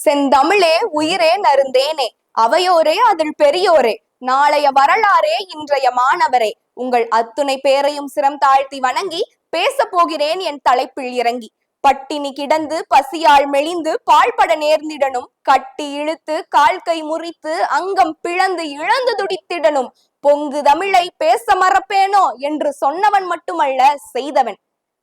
செந்தமிழே உயிரே நருந்தேனே, அவையோரே அதில் பெரியோரே, நாளைய வரலாறே இன்றைய மாணவரே, உங்கள் அத்துணை பேரையும் சிரம் தாழ்த்தி வணங்கி பேச போகிறேன் என் தலைப்பில் இறங்கி. பட்டினி கிடந்து பசியால் மெலிந்து பாழ்பட நேர்ந்திடனும், கட்டி இழுத்து கால் கை முறித்து அங்கம் பிளந்து இழந்து துடித்திடனும், பொங்கு தமிழை பேச மறப்பேனோ என்று சொன்னவன் மட்டுமல்ல செய்தவன்.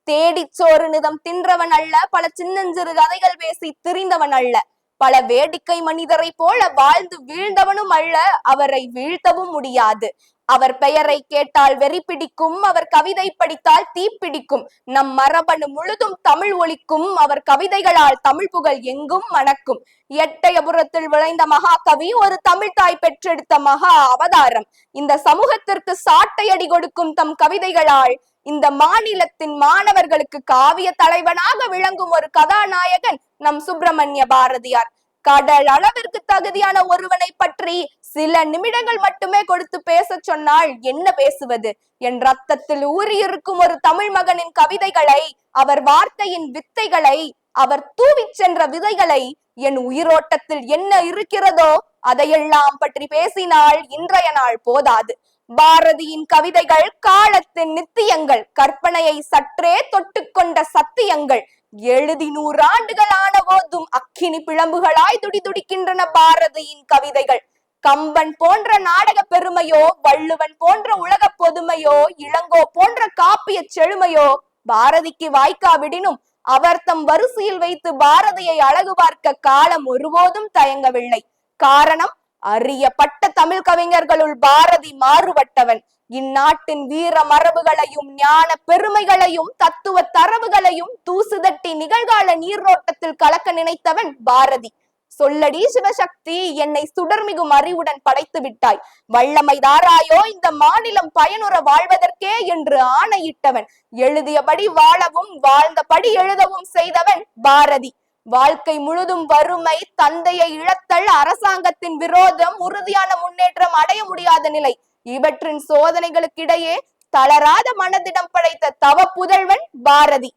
தேடிச்சோறு நிதம் தின்றவன் அல்ல, பல சின்னஞ்சிறு கதைகள் பேசி திரிந்தவன் அல்ல, பல வேடிக்கை மனிதரை போல வாழ்ந்து வீழ்ந்தவனும் அல்ல, அவரை வீழ்த்தவும் முடியாது. அவர் பெயரை கேட்டால் வெறி பிடிக்கும், அவர் கவிதை படித்தால் தீப்பிடிக்கும், நம் மரபணு முழுதும் தமிழ் ஒலிக்கும், அவர் கவிதைகளால் தமிழ் புகழ் எங்கும் மணக்கும். எட்டயபுரத்தில் விளைந்த மகாகவி, ஒரு தமிழ் தாய் பெற்றெடுத்த மகா அவதாரம். இந்த சமூகத்திற்கு சாட்டையடி கொடுக்கும் தம் கவிதைகளால் இந்த மாநிலத்தின் மாணவர்களுக்கு காவிய தலைவனாக விளங்கும் ஒரு கதாநாயகன் நம் சுப்பிரமணிய பாரதியார். கடல் அளவிற்கு தகுதியான ஒருவனை பற்றி சில நிமிடங்கள் மட்டுமே கொடுத்து பேச சொன்னால் என்ன பேசுவது? என் ரத்தத்தில் ஊறியிருக்கும் ஒரு தமிழ் மகனின் கவிதைகளை, அவர் வார்த்தையின் வித்தைகளை, அவர் தூவிச் சென்ற விதைகளை, என் உயிரோட்டத்தில் என்ன இருக்கிறதோ அதையெல்லாம் பற்றி பேசினால் இன்றைய நாள் போதாது. பாரதியின் கவிதைகள் காலத்தின் நித்தியங்கள், கற்பனையை சற்றே தொட்டுக்கொண்ட சத்தியங்கள். எழுதி 100 ஆண்டுகள் ஆன போதும் அக்கினி பிளம்புகளாய் துடிதுடிக்கின்றன பாரதியின் கவிதைகள். கம்பன் போன்ற நாடக பெருமையோ, வள்ளுவன் போன்ற உலக பொதுமையோ, இளங்கோ போன்ற காப்பிய செழுமையோ பாரதிக்கு வாய்க்காவிடினும், அவர் தம் வரிசையில் வைத்து பாரதியை அழகு பார்க்க காலம் ஒருபோதும் தயங்கவில்லை. காரணம், அறியப்பட்ட தமிழ் கவிஞர்களுள் பாரதி மாறுபட்டவன். இந்நாட்டின் வீர மரபுகளையும் ஞான பெருமைகளையும் தத்துவ தரவுகளையும் தூசு தட்டி நிகழ்கால நீரோட்டத்தில் கலக்க நினைத்தவன் பாரதி. சொல்லடி சிவசக்தி, என்னை சுடர்மிகும் அறிவுடன் படைத்து விட்டாய், வல்லமை தாராயோ இந்த மாநிலம் பயனுற வாழ்வதற்கே என்று ஆணையிட்டவன். எழுதியபடி வாழவும் வாழ்ந்தபடி எழுதவும் செய்தவன் பாரதி. வாழ்க்கை முழுதும் வறுமை, தந்தையை இழத்தல், அரசாங்கத்தின் விரோதம், உறுதியான முன்னேற்றம் அடைய முடியாத நிலை, இவற்றின் சோதனைகளுக்கிடையே தளராத மனதிடம் படைத்த தவ புதல்வன் பாரதி.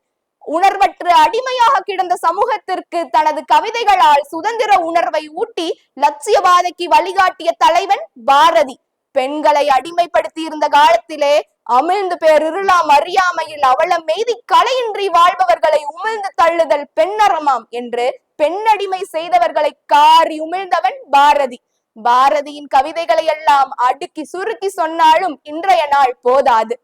உணர்வற்று அடிமையாக கிடந்த சமூகத்திற்கு தனது கவிதைகளால் சுதந்திர உணர்வை ஊட்டி லட்சியவாதைக்கு வழிகாட்டிய தலைவன் பாரதி. பெண்களை அடிமைப்படுத்தி இருந்த காலத்திலே அமிழ்ந்து பேரிருளாம் அறியாமையில் அவளம் மெய்தி கலையின்றி வாழ்பவர்களை உமிழ்ந்து தள்ளுதல் பெண்ணறமாம் என்று பெண்ணடிமை செய்தவர்களை காரி உமிழ்ந்தவன் பாரதி. பாரதியின் கவிதைகளை எல்லாம் அடுக்கி சுருக்கி சொன்னாலும் இன்றைய நாள் போதாது.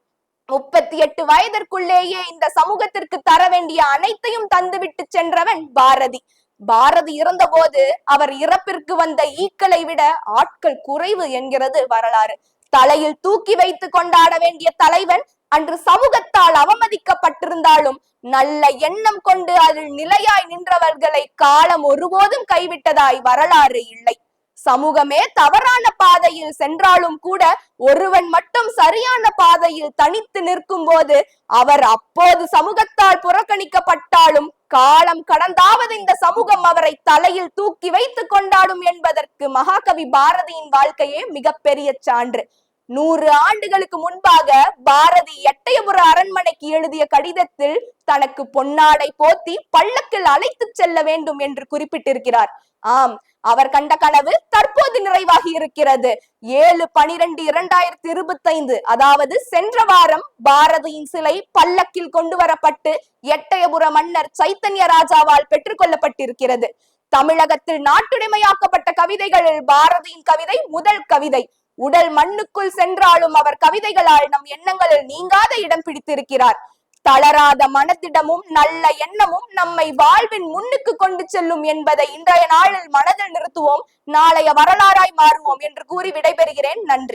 38 வயதிற்குள்ளேயே இந்த சமூகத்திற்கு தர வேண்டிய அனைத்தையும் தந்துவிட்டு சென்றவன் பாரதி. பாரதி இறந்தபோது அவர் இறப்பிற்கு வந்த ஈக்களை விட ஆட்கள் குறைவு என்கிறது வரலாறு. தலையில் தூக்கி வைத்து கொண்டாட வேண்டிய தலைவன் அன்று சமூகத்தால் அவமதிக்கப்பட்டிருந்தாலும் நல்ல எண்ணம் கொண்டு அதில் நிலையாய் நின்றவர்களை காலம் ஒருபோதும் கைவிட்டதாய் வரலாறு இல்லை. சமூகமே தவறான பாதையில் சென்றாலும் கூட ஒருவன் மட்டும் சரியான பாதையில் தனித்து நிற்கும் போது அவர் அப்போது சமூகத்தால் புறக்கணிக்கப்பட்டாலும் காலம் கடந்தாவது இந்த சமூகம் அவரை தலையில் தூக்கி வைத்து கொண்டாடும் என்பதற்கு மகாகவி பாரதியின் வாழ்க்கையே மிகப்பெரிய சான்று. 100 ஆண்டுகளுக்கு முன்பாக பாரதி எட்டயபுர அரண்மனைக்கு எழுதிய கடிதத்தில் தனக்கு பொன்னாடை போத்தி பல்லக்கில் அழைத்து செல்ல வேண்டும் என்று குறிப்பிட்டிருக்கிறார். ஆம், அவர் கண்ட கனவு தற்போது நிறைவாகி இருக்கிறது. 7/12/2025, அதாவது சென்ற வாரம் பாரதியின் சிலை பல்லக்கில் கொண்டு வரப்பட்டு எட்டயபுர மன்னர் சைத்தன்ய ராஜாவால் பெற்றுக் கொள்ளப்பட்டிருக்கிறது. தமிழகத்தில் நாட்டுடைமையாக்கப்பட்ட கவிதைகளில் பாரதியின் கவிதை முதல் கவிதை. உடல் மண்ணுக்குள் சென்றாலும் அவர் கவிதைகளால் நம் எண்ணங்களில் நீங்காத இடம் பிடித்திருக்கிறார். தளராத மனதிடமும் நல்ல எண்ணமும் நம்மை வாழ்வின் முன்னுக்கு கொண்டு செல்லும் என்பதை இன்றைய நாளில் மனதில் நிறுத்துவோம். நாளைய வரலாறாய் மாறுவோம் என்று கூறி விடைபெறுகிறேன். நன்றி.